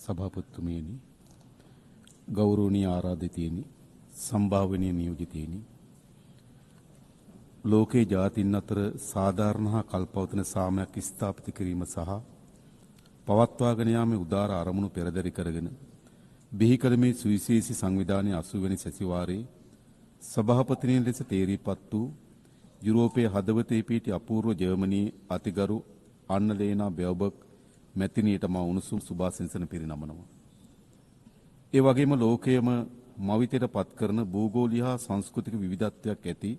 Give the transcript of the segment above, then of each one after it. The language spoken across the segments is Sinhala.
සභාපතිතුමියනි, ගෞරවනීය ආරාධිතයනි, සම්භාවනීය නියෝජිතයනි, ලෝකේ ජාතීන් අතර සාධාරණ හා කල්පවතන සාමයක් ස්ථාපිත කිරීම සහ පවත්වාගෙන යාමේ උදාර අරමුණු පෙරදරි කරගෙන බිහි කළ මේ සුවිශේෂී සංවිධානයේ 80 වෙනි සැසිවාරයේ සභාපතිනිය ලෙස තේරීපත් වූ යුරෝපයේ හදවතේ පිහිටි අපූර්ව ජර්මනියේ අතිගරු අන්නලේනා බෙවබර්ග් මැතිණියට මා උණුසුම් සුභාශිංසන පිරිනමනවා. ඒ වගේම ලෝකයේම මවිතයට පත් කරන භූගෝලීය හා සංස්කෘතික විවිධත්වයක් ඇති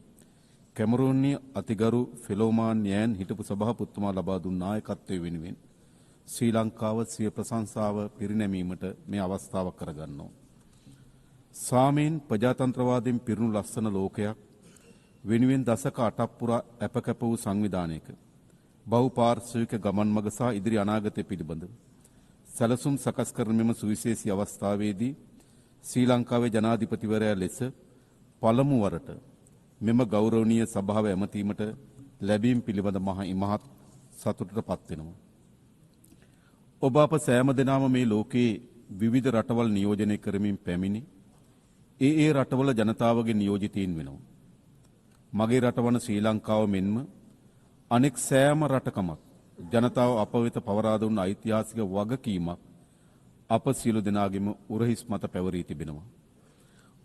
කැමරෝන්ගේ අතිගරු ෆෙලෝමාන් යෑන් හිටපු සභාපතිතුමා ලබා දුන් නායකත්වය වෙනුවෙන් ශ්‍රී ලංකාව සිය ප්‍රශංසාව පිරිනැමීමට මේ අවස්ථාවක් කරගන්නවා. සාමීන් ප්‍රජාතන්ත්‍රවාදයෙන් පිරුණු ලස්සන ලෝකයක් වෙනුවෙන් දශක 8ක් පුරා අපකැප වූ සංවිධානයක බහුපාර්ශ්වික ගමන් මඟ සහ ඉදිරි අනාගතය පිළිබඳව සැලසුම් සකස් කරන මෙම සුවිශේෂී අවස්ථාවේදී ශ්‍රී ලංකාවේ ජනාධිපතිවරයා ලෙස පළමු වරට මෙම ගෞරවනීය සභාව ඇමතීමට ලැබීම පිළිබඳ ඉමහත් සතුටට පත් වෙනවා. ඔබ අප සෑම දෙනාම මේ ලෝකයේ විවිධ රටවල් නියෝජනය කරමින් පැමිණි ඒ රටවල ජනතාවගේ නියෝජිතයින් වෙනවා. මගේ රටවන ශ්‍රී ලංකාව මෙන්ම අනෙක් සෑම රටකමක් ජනතාව අප වෙත පවරා දුන්න ඓතිහාසික වගකීමක් අප සියලු දෙනාගේම උරහිස් මත පැවරී තිබෙනවා.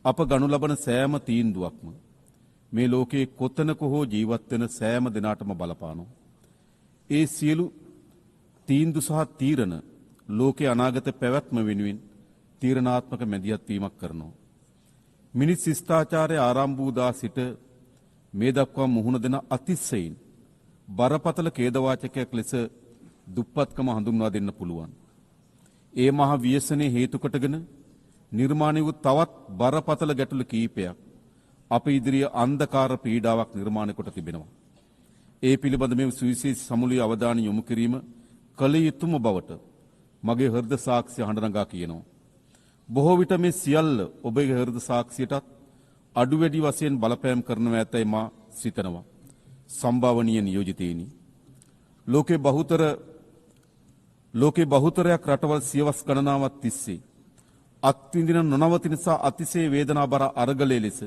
අප ගනු ලබන සෑම තීන්දුවක්ම මේ ලෝකයේ කොතනක හෝ ජීවත් වෙන සෑම දෙනාටම බලපානවා. ඒ සියලු තීන්දුව සහ තීරණ ලෝකයේ අනාගත පැවැත්ම වෙනුවෙන් තීරණාත්මක මැදිහත් වීමක් කරනවා. මිනිස් ශිෂ්ටාචාරය ආරම්භ වූ දා සිට මේ දක්වා මුහුණ දෙන අතිශයින් බරපතල ඛේදවාචකයක් ලෙස දුප්පත්කම හඳුන්වා දෙන්න පුළුවන්. ඒ මහ ව්‍යසනයේ හේතු කොටගෙන නිර්මාණය වූ තවත් බරපතල ගැටලු කීපයක් අප ඉදිරියේ අන්ධකාර පීඩාවක් නිර්මාණය කොට තිබෙනවා. ඒ පිළිබඳ මේ සුවිශේෂී සමුළුවේ අවධානය යොමු කිරීම කළ යුතුම බවට මගේ හෘද සාක්ෂිය හඬනගා කියනවා. බොහෝ විට මේ සියල්ල ඔබේ හෘද සාක්ෂියටත් අඩු වැඩි වශයෙන් බලපෑම් කරනවා ඇතයි මා සිතනවා. සම්භාවනීය නියෝජිතයිනි, ලෝකේ බහුතරයක් රටවල් සියවස් ගණනාවක් තිස්සේ අත්විඳින නොනවතින සහ අතිශය වේදනාබර අරගලයේ ලෙස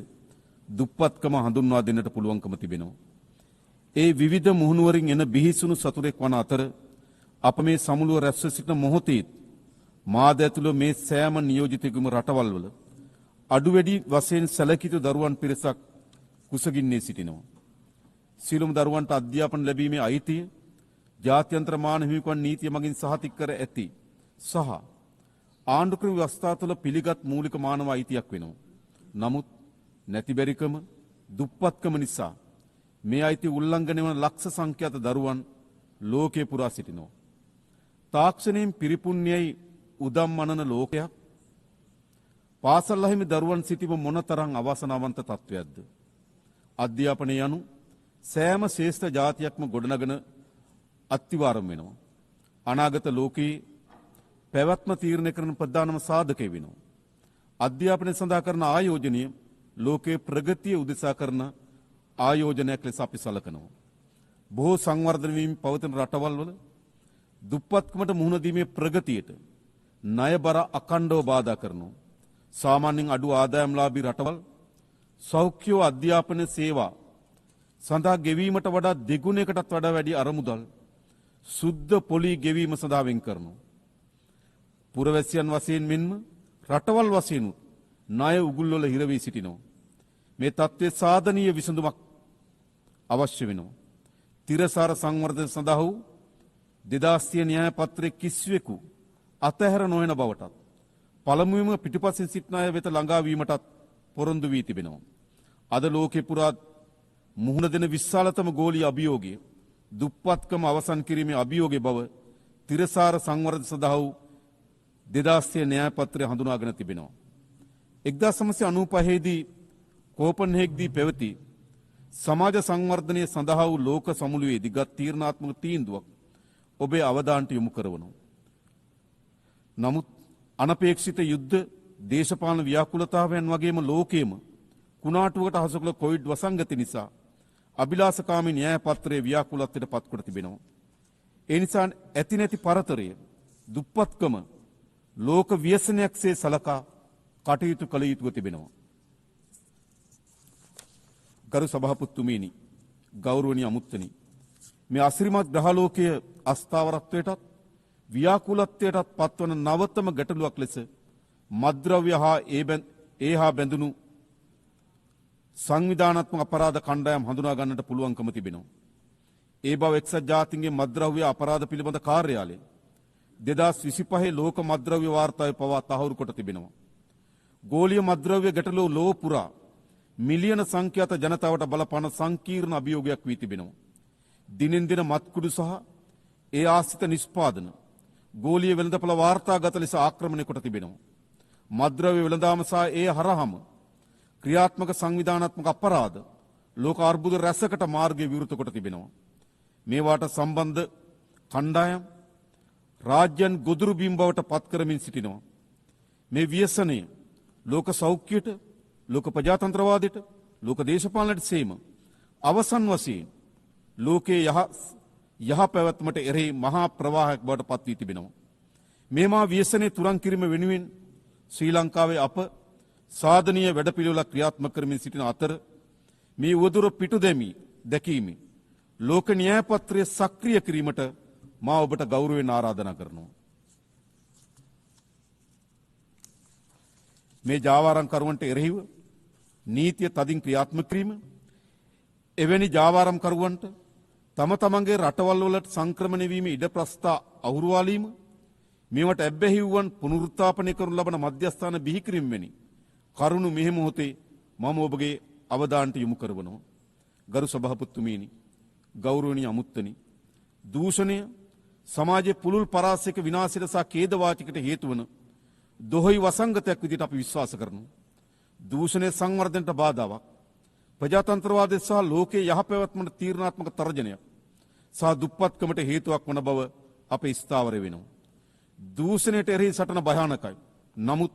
දුප්පත්කම හඳුන්වා දෙන්නට පුළුවන්කම තිබෙනවා. ඒ විවිධ මුහුණුවරින් එන බිහිසුණු සතුරෙක් වන අතර අප මේ සමුළුව රැස්ව සිටින මොහොතේ මාද ඇතුළු මේ සෑම නියෝජිතයෙකුම රටවල් වල අඩු වැඩි වශයෙන් සැලකිත දරුවන් පිරිසක් කුසගින්නේ සිටිනවා. සියලුම දරුවන්ට අධ්‍යාපන ලැබීමේ අයිතිය ජාත්‍යන්තර මානව හිමිකම් නීතිය මගින් සහතික කර ඇති සහ ආණ්ඩුක්‍රම ව්‍යවස්ථාව තුළ පිළිගත් මූලික මානව අයිතියක් වෙනවා. නමුත් නැතිබැරිකම දුප්පත්කම නිසා මේ අයිතිය උල්ලංඝනය වන ලක්ෂ සංඛ්‍යාත දරුවන් ලෝකේ පුරා සිටිනවා. තාක්ෂණයෙන් පිරිපුන්නේයි උදම් මනන ලෝකයක් පාසල් අහිමි දරුවන් සිටීම මොනතරම් අවාසනාවන්ත තත්වයක්ද. අධ්‍යාපනය යනු සෑම ශ්‍රේෂ්ඨ ජාතියක්ම ගොඩනගන අත්තිවාරම් වෙනවා. අනාගත ලෝකයේ පැවැත්ම තීරණය කරන ප්‍රධානම සාධකය වෙනවා. අධ්‍යාපනය සඳහා කරන ආයෝජනය ලෝකයේ ප්‍රගතිය උදෙසා කරන ආයෝජනයක් ලෙස අපි සලකනවා. බොහෝ සංවර්ධන වීම පවතින රටවල් වල දුප්පත්කමට මුහුණ දීමේ ප්‍රගතියට ණයබර අඛණ්ඩව බාධා කරනවා. සාමාන්‍යයෙන් අඩු ආදායම්ලාභී රටවල් සෞඛ්‍ය අධ්‍යාපන සේවා සඳහා ගෙවීමට වඩා දෙගුණයකටත් වඩා වැඩි අරමුදල් සුද්ධ පොලී ගෙවීම සඳහා වෙන් කරනවා. පුරවැසියන් වශයෙන් මෙන්ම රටවල් වශයෙන් ණය උගුල් වල හිර වී සිටිනවා. මේ තත්ත්වයේ සාධනීය විසඳුමක් අවශ්‍ය වෙනවා. තිරසාර සංවර්ධන සඳහා වූ 2000 න්‍යාය පත්‍රයේ කිසිවෙකු අතහැර නොවන බවටත් පළමුවෙම පිටුපසින් සිටින අය වෙත ළඟා වීමටත් පොරොන්දු වී තිබෙනවා. අද ලෝකේ පුරා මුහුණ දෙන විශාලතම ගෝලීය අභියෝගය දුප්පත්කම අවසන් කිරීමේ අභියෝගය බව තිරසාර සංවර්ධන සඳහා වූ 2000 න්‍යාය පත්‍රය හඳුනාගෙන තිබෙනවා. 1995 දී කෝපන්හෙග්දී පැවති සමාජ සංවර්ධනය සඳහා වූ ලෝක සමුළුවේදී ගත් තීරණාත්මක තීන්දුවක් ඔබේ අවධානයට යොමු කරනවා. නමුත් අනපේක්ෂිත යුද්ධ, දේශපාලන ව්‍යාකූලතාවයන් වගේම ලෝකයේම කුණාටුවකට හසු කළ කොවිඩ් වසංගතය නිසා අභිලාෂකාමී න්‍යාය පත්‍රයේ ව්‍යාකූලත්වයට පත් කොට තිබෙනවා. ඒ නිසා ඇති නැති පරතරය දුප්පත්කම ලෝක ව්‍යසනයක්සේ සලකා කටයුතු කළ යුතුව තිබෙනවා. ගරු සභාපතිතුමීනි, ගෞරවනීය අමුත්තනි, මේ අසිරිමත් ග්‍රහලෝකය අස්ථාවරත්වයටත් ව්‍යාකූලත්වයටත් පත්වන නවතම ගැටලුවක් ලෙස මද්ද්‍රව්‍ය හා ඒ හා බැඳුණු සංවිධානාත්මක අපරාධ කණ්ඩායම් හඳුනා ගන්නට පුළුවන්කම තිබෙනවා. ඒ බව එක්සත් ජාතීන්ගේ මද්ද්‍රව්‍ය අපරාධ පිළිබඳ කාර්යාලය 2025 ලෝක මද්ද්‍රව්‍ය වාර්තාවේ පවා තහවුරු කොට තිබෙනවා. ගෝලීය මද්ද්‍රව්‍ය ගැටලුව ලොව පුරා මිලියන සංඛ්‍යාත ජනතාවට බලපාන සංකීර්ණ අභියෝගයක් වී තිබෙනවා. දිනෙන් දින මත්කුඩු සහ ඒ ආශ්‍රිත නිෂ්පාදන ගෝලීය වෙළඳපොළ වාර්තාගත ලෙස ආක්‍රමණය කොට තිබෙනවා. මද්ද්‍රව්‍ය වෙළඳාම සහ ඒ හරහාම ක්‍රියාත්මක සංවිධානාත්මක අපරාධ ලෝක අර්බුද රැසකට මාර්ගය විවෘත කොට තිබෙනවා. මේවාට සම්බන්ධ කණ්ඩායම් රාජ්‍යයන් ගොදුරු බිම් බවට පත් කරමින් සිටිනවා. මේ ව්‍යසනය ලෝක සෞඛ්‍යයට, ලෝක ප්‍රජාතන්ත්‍රවාදයට, ලෝක දේශපාලනයට සේම අවසන් වශයෙන් ලෝකයේ යහ පැවැත්මට එරෙහි මහා ප්‍රවාහයක් බවට පත් වී තිබෙනවා. මේ මා ව්‍යසනයේ තුරන් කිරීම වෙනුවෙන් ශ්‍රී ලංකාවේ අප සාධනීය වැඩපිළිවෙලක් ක්‍රියාත්මක කරමින් සිටින අතර මේ උවදුර පිටු දැකීමේ ලෝක න්‍යාය පත්‍රය සක්‍රිය කිරීමට මා ඔබට ගෞරවයෙන් ආරාධනා කරනවා. මේ ජාවාරම්කරුවන්ට එරෙහිව නීතිය තදින් ක්‍රියාත්මක කිරීම, එවැනි ජාවාරම්කරුවන්ට තම තමන්ගේ රටවල් වලට සංක්‍රමණය වීම ඉඩ ප්‍රස්ථා අහුරුවාලීම, මේවට ඇබ්බැහි වූවන් පුනරුත්ථාපනය කරනු ලබන මධ්‍යස්ථාන බිහි කිරීම වැනි කරුණු මෙහි මොහොතේ මම ඔබගේ අවධානයට යොමු කරවනවා. ගරු සභාපතිතුමීනි, ගෞරවනීය අමුත්තනි, දූෂණය සමාජයේ පුළුල් පරාසයක විනාශයට සහ ඛේදවාචකයට හේතු වන දොහොයි වසංගතයක් විදිහට අපි විශ්වාස කරනවා. දූෂණය සංවර්ධනයට බාධාවක්, ප්‍රජාතන්ත්‍රවාදය සහ ලෝකයේ යහපැවැත්මට තීරණාත්මක තර්ජනයක් සහ දුප්පත්කමට හේතුවක් වන බව අපේ ස්ථාවර වෙනවා. දූෂණයට එරෙහි සටන භයානකයි. නමුත්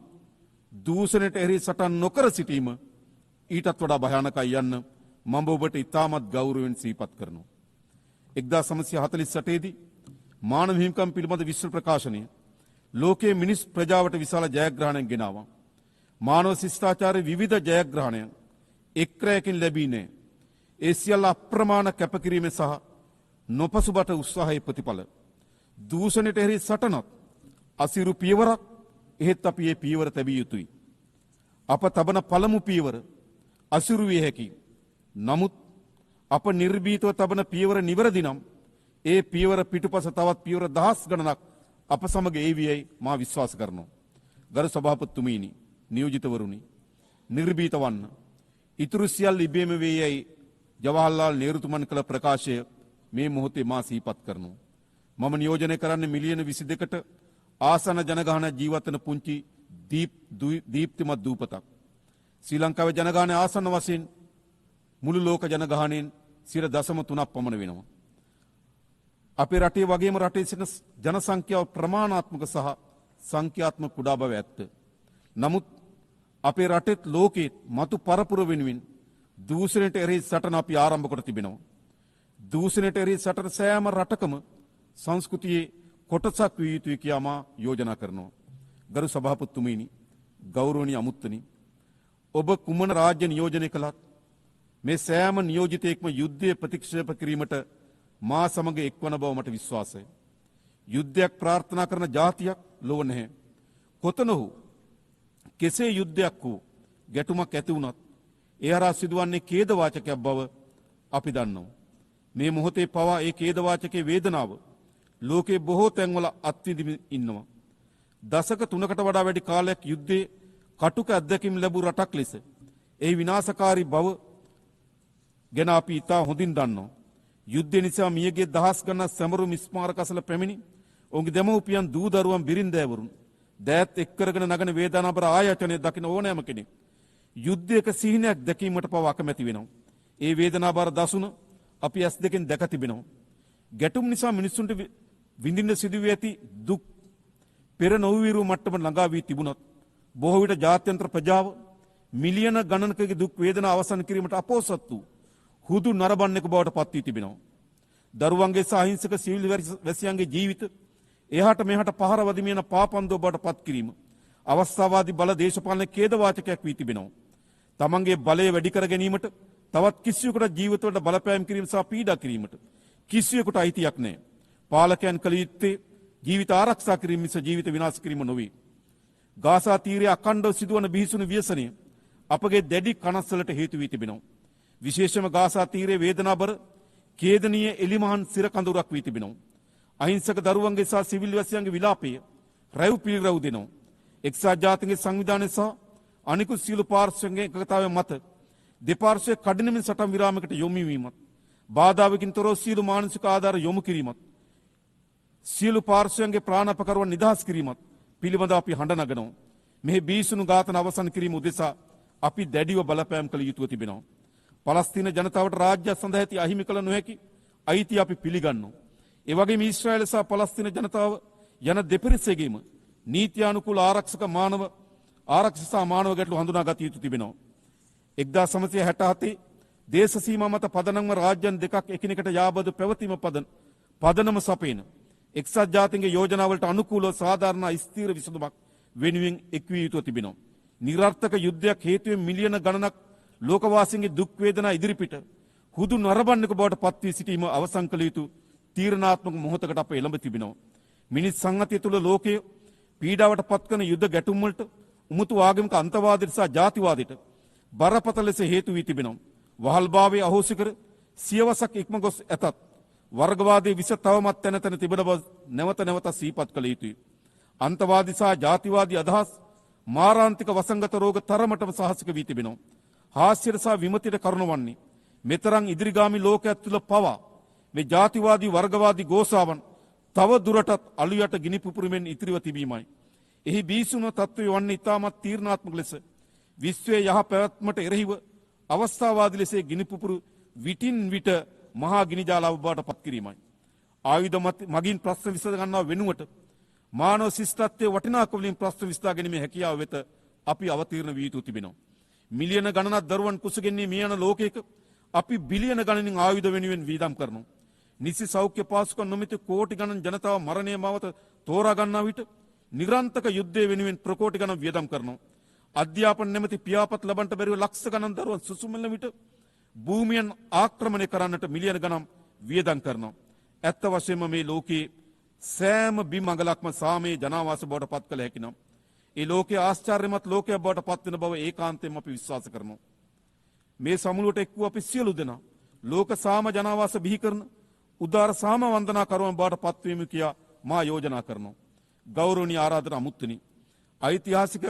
දූෂණයට එරෙහි සටන් නොකර සිටීම ඊටත් වඩා භයානකයි යන්න මම ඔබට ඉතාමත් ගෞරවයෙන් සිහිපත් කරනවා. 1948 දී මානව හිමිකම් පිළිබඳ විශ්ව ප්‍රකාශනය ලෝකයේ මිනිස් ප්‍රජාවට විශාල ජයග්‍රහණයක් ගෙනාවා. මානව ශිෂ්ටාචාරයේ විවිධ ජයග්‍රහණයන් එක් රැයකින් ලැබී නැහැ. ඒ සියල්ල අප්‍රමාණ කැපකිරීම සහ නොපසුබට උත්සාහයේ ප්‍රතිඵල. දූෂණයට එරෙහි සටනත් අසිරු පියවරක්, එහෙත් අපි මේ පියවර තැබිය යුතුයි. අප තබන පළමු පියවර අසිරු විය හැකියි. නමුත් අප නිර්භීතව තබන පියවර නිවැරදි නම් ඒ පියවර පිටුපස තවත් පියවර දහස් ගණනක් අප සමග ඒවියයි මා විශ්වාස කරනවා. ගරු සභාපතිතුමීනි, නියෝජිතවරුනි, නිර්භීත වන්න. ඉතුරු සියල්ල ඉබේම වේ යයි ජවහර්ලාල් නේරුතුමන් කළ ප්‍රකාශය මේ මොහොතේ මා සිහිපත් කරනවා. මම නියෝජනය කරන්නේ මිලියන 22කට ආසන ජනගහන ජීවත් වන පුංචි දීප්තිමත් දූපතක්. ශ්‍රී ලංකාවේ ජනගහනය ආසන්න වශයෙන් මුළු ලෝක ජනගහනයෙන් 0.3ක් පමණ වෙනවා. අපේ රටේ වගේම රටේ සිටින ජන සංඛ්‍යාව ප්‍රමාණාත්මක සහ සංඛ්‍යාත්මක කුඩා බව ඇත්ත. නමුත් අපේ රටෙත් ලෝකෙත් මතු පරපුර වෙනුවෙන් දූෂණයට එරෙහි සටන අපි ආරම්භ කොට තිබෙනවා. දූෂණයට එරෙහි සටන සෑම රටකම සංස්කෘතියේ කොටසක් විය යුතුයි කියා මා යෝජනා කරනවා. ගරු සභාපතිතුමීනි, ගෞරවනීය අමුත්තනි, ඔබ කුමන රාජ්‍ය නියෝජනය කළත් මේ සෑම නියෝජිතයෙක්ම යුද්ධය ප්‍රතික්ෂේප කිරීමට මා සමග එක්වන බව මට විශ්වාසයි. යුද්ධයක් ප්‍රාර්ථනා කරන ජාතියක් ලොව නැහැ. කොතන හෝ කෙසේ යුද්ධයක් හෝ ගැටුමක් ඇති වුණත් ඒ හරහා සිදුවන්නේ ඛේදවාචකයක් බව අපි දන්නවා. මේ මොහොතේ පවා ඒ ඛේදවාචකයේ වේදනාව ලෝකේ බොහෝ තැන්වල අත්විඳිමින් ඉන්නවා. දශක 3කට වඩා වැඩි කාලයක් යුද්ධයේ කටුක අත්දැකීම් ලැබූ රටක් ලෙස ඒ විනාශකාරී බව ගැන අපි ඉතා හොඳින් දන්නවා. යුද්ධය නිසා මියගේ දහස් ගණන් සැමරුම් ස්මාරක අසල පැමිණි ඔවුන්ගේ දෙමව්පියන් දූ දරුවන් බිරින්දෑවරුන් දෑත් එක් කරගෙන නගන වේදනාබර ආයතනය දකින ඕනෑම කෙනෙක් යුද්ධයක සිහිනයක් දැකීමට පවා අකමැති වෙනවා. ඒ වේදනාබර දසුන අපි ඇස් දෙකෙන් දැක තිබෙනවා. ගැටුම් නිසා මිනිසුන්ට විඳින්න සිදුවී ඇති දුක් පෙර නොවිරු මට්ටමට ළඟා වී තිබුණත් බොහෝ විට ජාත්‍යන්තර ප්‍රජාව මිලියන ගණනකගේ දුක් වේදනා අවසන් කිරීමට අපෝසත් වූ හුදු නරඹන්නෙකු බවට පත් වී තිබෙනවා. දරුවන්ගේ සහ අහිංසක සිවිල් වැසියන්ගේ ජීවිත එහාට මෙහාට පහර වදිමින පාපන්දෝ බවට පත් කිරීම අවස්ථාවාදී බල දේශපාලන ඛේදවාචකයක් වී තිබෙනවා. තමන්ගේ බලය වැඩි කර ගැනීමට තවත් කිසියෙකුට ජීවිතවලට බලපෑම් කිරීම සහ පීඩා කිරීමට කිසියෙකුට අයිතියක් නැහැ. පාලකයන් කළ යුත්තේ ජීවිත ආරක්ෂා කිරීම මිස ජීවිත විනාශ කිරීම නොවේ. ගාසා තීරයේ අඛණ්ඩව සිදුවන බිහිසුණු ව්‍යසනය අපගේ දැඩි කනස්සලට හේතු වී තිබෙනවා. විශේෂම ගාසා තීරයේ වේදනාබර ඛේදනීය එලිමහන් සිර කඳුරක් වී තිබෙනවා. අහිංසක දරුවන්ගේ සහ සිවිල් වැසියන්ගේ විලාපය රැව් පිළිරැව් දෙනවා. එක්සත් ජාතීන්ගේ සංවිධානය සහ අනිකුත් සියලු පාර්ශ්වයන්ගේ එකඟතාවය මත දෙපාර්ශ්වයේ කඩිනමින් සටන් විරාමයකට යොමු වීමත් බාධාවකින් තොරව සියලු මානසික ආධාර යොමු කිරීමත් සියලු පාර්ශ්වයන්ගේ ප්‍රාණපකරුවන් නිදහස් කිරීමත් පිළිබඳ අපි හඬ නගනවා. මෙහි බීසුණු ඝාතන අවසන් කිරීම උදෙසා අපි දැඩිව බලපෑම් කළ යුතුව තිබෙනවා. පලස්තීන ජනතාවට රාජ්‍ය සඳහා ඇති අහිමි කළ නොහැකි අයිතිය අපි පිළිගන්නවා. ඒ වගේම ඊශ්‍රායල සහ පලස්තීන ජනතාව යන දෙපිරිසෙගේම නීත්‍යානුකූල ආරක්ෂක මානව ගැටලු හඳුනා ගත යුතු තිබෙනවා. 1967 දේශ සීමා මත පදනම්ව රාජ්‍යන් දෙකක් එකිනෙකට යාබද පැවතීම පදනම සපේන එක්සත් ජාතීන්ගේ යෝජනාවලට අනුකූලව සාධාරණ ස්ථීර විසඳුමක් වෙනුවෙන් එක්විය යුතුව තිබෙනවා. නිරර්ථක යුද්ධයක් හේතුවෙන් මිලියන ගණනක් ලෝකවාසීන්ගේ දුක් වේදනා ඉදිරිපිට හුදු නරඹන්නක බවට පත් වී සිටීම අවසන් කළ යුතු තීරණාත්මක මොහොතකට අප එළඹ තිබෙනවා. මිනිස් සංහතිය තුළ ලෝකයේ පීඩාවට පත්කන යුද්ධ ගැටුම් වලට උමුතු ආගමික අන්තවාදයට සහ ජාතිවාදයට බරපතල ලෙස හේතු වී තිබෙනවා. වහල්භාවයේ අහෝසි කර සියවසක් ඉක්ම ගොස් ඇතත් වර්ගවාදයේ විස තවමත් තැන තැන තිබෙන බව නැවත නැවත සිහිපත් කළ යුතුයි. අන්තවාදී සහ ජාතිවාදී අදහස් මාරාන්තික වසංගත රෝග තරමටම සාහසික වී තිබෙනවා. හාස්‍යයට සහ විමතියට කරුණවන්නේ මෙතරම් ඉදිරිගාමී ලෝකයක් තුළ පවා මේ ජාතිවාදී වර්ගවාදී ගෝසාවන් තව දුරටත් අලුයට ගිනි පුපුරුමෙන් ඉතිරිව තිබීමයි. එහි බීසුණු තත්ත්වය වන්නේ ඉතාමත් තීරණාත්මක ලෙස විශ්වයේ යහ පැවැත්මට එරෙහිව අවස්ථාවාදී ලෙස ගිනි පුපුරු විටින් විට මහා ගිනි ජාලාව බවට පත් කිරීමයි. ආයුධ මගින් ප්‍රශ්න විසඳ ගන්නා වෙනුවට මානව ශිෂ්ටත්වයේ වටිනාකම වලින් ප්‍රශ්න විසඳා ගැනීමේ හැකියාව වෙත අපි අවතීර්ණ වී යුතු තිබෙනවා. මිලියන ගණනක් දරුවන් කුසගෙන්නේ මේ යන ලෝකයක අපි බිලියන ගණනින් ආයුධ වෙනුවෙන් වීදම් කරනවා. නිසි සෞඛ්‍ය පාසුකම් නොමැති කෝටි ගණන් ජනතාව මරණය මවත තෝරා ගන්නා විට නිරන්තක යුද්ධය වෙනුවෙන් ප්‍රකෝටි ගණන් වියදම් කරනවා. අධ්‍යාපන නැමැති පියාපත් ලබන්නට බැරිව ලක්ෂ ගණන් දරුවන් සුසුමෙල්ල විට භූමියන් ආක්‍රමණය කරන්නට මිලියන ගණන් වියදම් කරනවා. ඇත්ත වශයෙන්ම මේ ලෝකයේ සෑම බිම් අඟලක්ම සාමයේ ජනාවාස බවට පත් කළ හැකි නම් ඒ ලෝකයේ ආශ්චර්යමත් ලෝකයක් බවට පත් වෙන බව ඒකාන්තයෙන්ම අපි විශ්වාස කරනවා. මේ සමුළුවට එක්ව අපි සියලු දෙනා ලෝක සාම ජනාවාස බිහි කරන උදාර සාම වන්දනා කරුවන් බවට පත් වීම කියා මා යෝජනා කරනවා. ගෞරවනීය ආරාධනා අමුත්තනි, ඓතිහාසික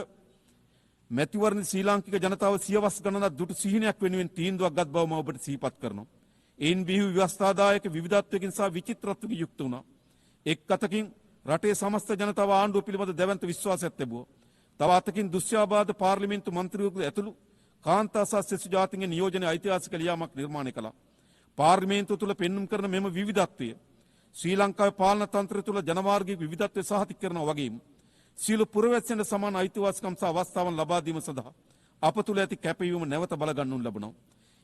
මැතිවරණ ශ්‍රී ලාංකික ජනතාව සියවස් ගණනක් දුටු සිහිනයක් වෙනුවෙන් තීන්දුවක් ගත් බව මම ඔබට සිහිපත් කරනවා. එයින් බිහි ව්‍යවස්ථාදායක විවිධත්වයකින් සහ විචිත්‍රත්වයකින් යුක්ත වුණා. එක් අතකින් රටේ සමස්ත ජනතාව ආණ්ඩුව පිළිබඳ දැවැන්ත විශ්වාසයක් තිබුවා. තව අතකින් දුෂ්‍යාබාධ පාර්ලිමේන්තු මන්ත්‍රීවරු ඇතුළු කාන්තා සහ සෙසු ජාතීන්ගේ නියෝජනයේ ඓතිහාසික ලියාමක් නිර්මාණය කළා. පාර්ලිමේන්තුව තුළ පෙන්눔 කරන මෙම විවිධත්වය ශ්‍රී ලංකාවේ පාලන තන්ත්‍රය තුළ ජනමාර්ගික විවිධත්වය සහතික කරනවා වගේම සියලු පුරවැසියන්ට සමාන අයිතිවාසිකම් සහ අවස්ථාවන් ලබා දීම සඳහා අප තුළ ඇති කැපවීම නැවත බලගන්නු ලබනවා.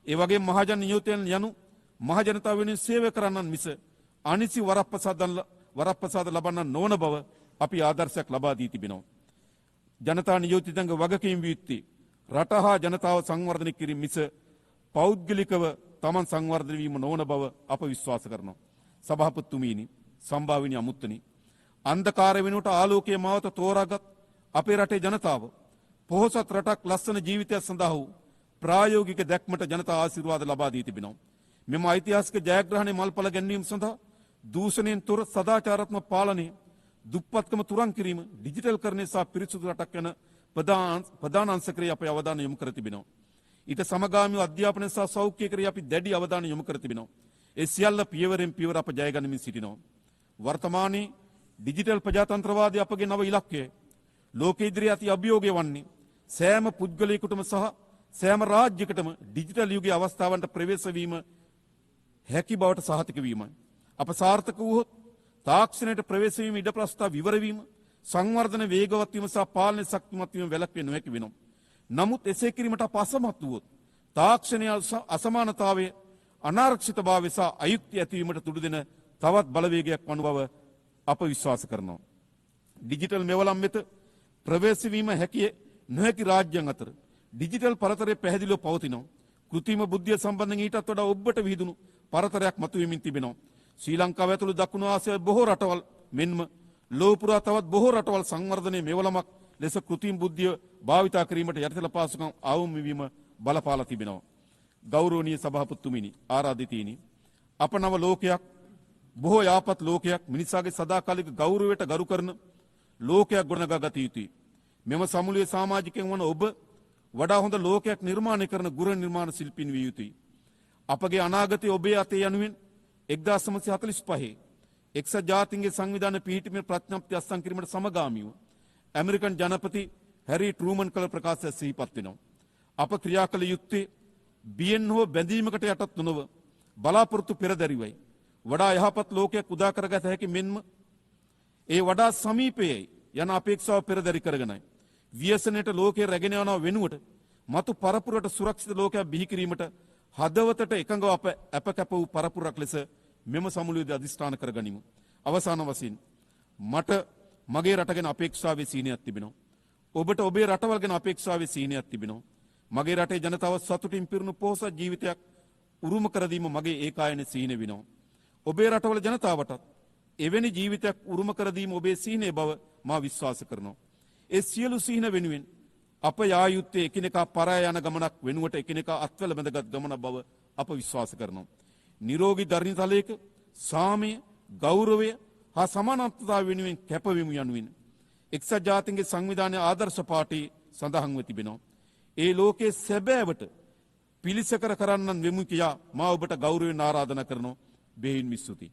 ඒ වගේම මහජන නියෝජනයන් යනු මහජනතාව වෙනුවෙන් සේවය කරන්නන් මිස අනිසි වරප්‍රසාද ලබන්නන් නොවන බව අපි ආදර්ශයක් ලබා දී තිබෙනවා. ජනතා නියෝජිතයන්ගේ වගකීම් වීත්ති රට හා ජනතාව සංවර්ධනය කිරීම මිස පෞද්ගලිකව තමන් සංවර්ධනය වීම නොවන බව අප විශ්වාස කරනවා. සභාපතිතුමීනි, සම්භාවිනී අමුත්තනි, අන්ධකාරය වෙනුවට ආලෝකයේ මාවත තෝරාගත් අපේ රටේ ජනතාව පොහොසත් රටක් ලස්සන ජීවිතයක් සඳහා වූ ප්‍රායෝගික දැක්මට ජනතා ආශිර්වාද ලබා දී තිබෙනවා. මෙම ඓතිහාසික ජයග්‍රහණය මල්පල ගැන්වීම සඳහා දූෂණයෙන් තොර සදාචාරාත්මක පාලනය, දුප්පත්කම තුරන් කිරීම, ඩිජිටල් කරණය සහ පිරිසුදු රටක් යන ප්‍රධාන අංශකරේ අපේ අවධානය යොමු කර තිබෙනවා. ඊට සමගාමීව අධ්‍යාපනය සහ සෞඛ්‍ය කරේ අපි දැඩි අවධානය යොමු කර තිබෙනවා. ඒ සියල්ල පියවරෙන් පියවර අප ජය ගනිමින් සිටිනවා. වර්තමානයේ ඩිජිටල් ප්‍රජාතන්ත්‍රවාදී අපගේ නව ඉලක්කය ලෝක ඉදිරියේ අති අභියෝගය වන්නේ සෑම පුද්ගලයෙකුටම සහ සෑම රාජ්‍යයකටම ඩිජිටල් යුගයේ අවස්ථාවන්ට ප්‍රවේශ වීම හැකි බවට සහතික වීමයි. අප සාර්ථක වූහොත් තාක්ෂණයට ප්‍රවේශ වීම ඉඩ ප්‍රස්ථා විවර වීම, සංවර්ධන වේගවත් වීම සහ පාලන ශක්තිමත් වීම වැළැක්විය නොහැකි වෙනවා. නමුත් එසේ කිරීමට අප අසමත් වුවොත් තාක්ෂණය අසමානතාවය, අනාරක්ෂිතභාවය සහ අයුක්තිය ඇතිවීමට තුඩු දෙන තවත් බලවේගයක් වන බව අප විශ්වාස කරනවා. ඩිජිටල් මෙවලම් වෙත ප්‍රවේශ වීම හැකිය නොහැකි රාජ්‍යයන් අතර ඩිජිටල් පරතරය පැහැදිලිව පවතිනවා. කෘත්‍රිම බුද්ධිය සම්බන්ධයෙන් ඊටත් වඩා ඔබට විහිදුණු පරතරයක් මතුවෙමින් තිබෙනවා. ශ්‍රී ලංකාව ඇතුළු දකුණු ආසියාවේ බොහෝ රටවල් මෙන්ම ලෝක පුරා තවත් බොහෝ රටවල් සංවර්ධනයේ මෙවලමක් ලෙස කෘත්‍රිම බුද්ධිය භාවිතා කිරීමට යටිතල පාසුකම් අවම වීම බලපාලා තිබෙනවා. ගෞරවනීය සභාපතිතුමිනි, ආරාධිතයිනි, අප නව ලෝකයක්, බොහෝ යාපත් ලෝකයක්, මිනිසාගේ සදාකාලික ගෞරවයට ගරු කරන ලෝකයක් ගොඩනගා ගත යුතුයි. මෙම සමුළුවේ සමාජිකයන් වන ඔබ වඩා හොඳ ලෝකයක් නිර්මාණය කරන ගෘහ නිර්මාණ ශිල්පීන් විය යුතුයි. අපගේ අනාගතය ඔබේ අතේ යනුවෙන් 1945 එක්සත් ජාතීන්ගේ සංවිධාන පිහිටීමේ ප්‍රඥප්ති අත්සන් කිරීමට සමගාමීව ඇමරිකන් ජනපති හැරි ට්‍රූමන් කළ ප්‍රකාශය සිහිපත් වෙනවා. අප ක්‍රියා කළ යුත්තේ බියෙන් හෝ බැඳීමකට යටත් නොව බලාපොරොත්තු පෙරදැරිවයි. වඩා යහපත් ලෝකයක් උදා කරගත හැකි මෙන්ම ඒ වඩා සමීපයේ යන අපේක්ෂාව පෙරදැරි කරගෙනයි. ව්‍යසනයට ලෝකයේ රැගෙන යනව වෙනුවට මතු පරපුරට සුරක්ෂිත ලෝකයක් බිහි කිරීමට හදවතට එකඟව අප කැප වූ පරපුරක් ලෙස මෙම සමුළුවේදී අධිෂ්ඨාන කරගනිමු. අවසාන වශයෙන් මට මගේ රට ගැන අපේක්ෂාවේ සීනයක් තිබෙනවා. ඔබට ඔබේ රටවල් ගැන අපේක්ෂාවේ සීනයක් තිබෙනවා. මගේ රටේ ජනතාව සතුටින් පිරුණු පොහොසත් ජීවිතයක් උරුම කර දීම මගේ ඒකායන සීන වෙනවා. ඔබේ රටවල ජනතාවටත් එවැනි ජීවිතයක් උරුම කර දීම ඔබේ සීනේ බව මා විශ්වාස කරනවා. ඒ සියලු සීන වෙනුවෙන් අප යා යුත්තේ එකිනෙකා පරාය යන ගමනක් වෙනුවට එකිනෙකා අත්වල බැඳගත් ගමන බව අප විශ්වාස කරනවා. නිරෝගී ධර්මතලයක සාමය, ගෞරවය හා සමානත්වතාව වෙනුවෙන් කැපවීම යනුවෙන් එක්සත් ජාතීන්ගේ සංවිධානයේ ආදර්ශ පාඨයේ සඳහන්ව තිබෙනවා. ඒ ලෝකයේ සැබෑවට පිළිසකර කරන්නන් වෙමු කියා මා ඔබට ගෞරවයෙන් ආරාධනා කරනවා. බෙහෙවින්ම ස්තුතියි.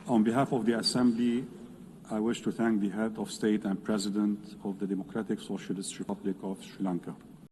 On behalf of the Assembly, I wish to thank the Head of State and President of the Democratic Socialist Republic of Sri Lanka.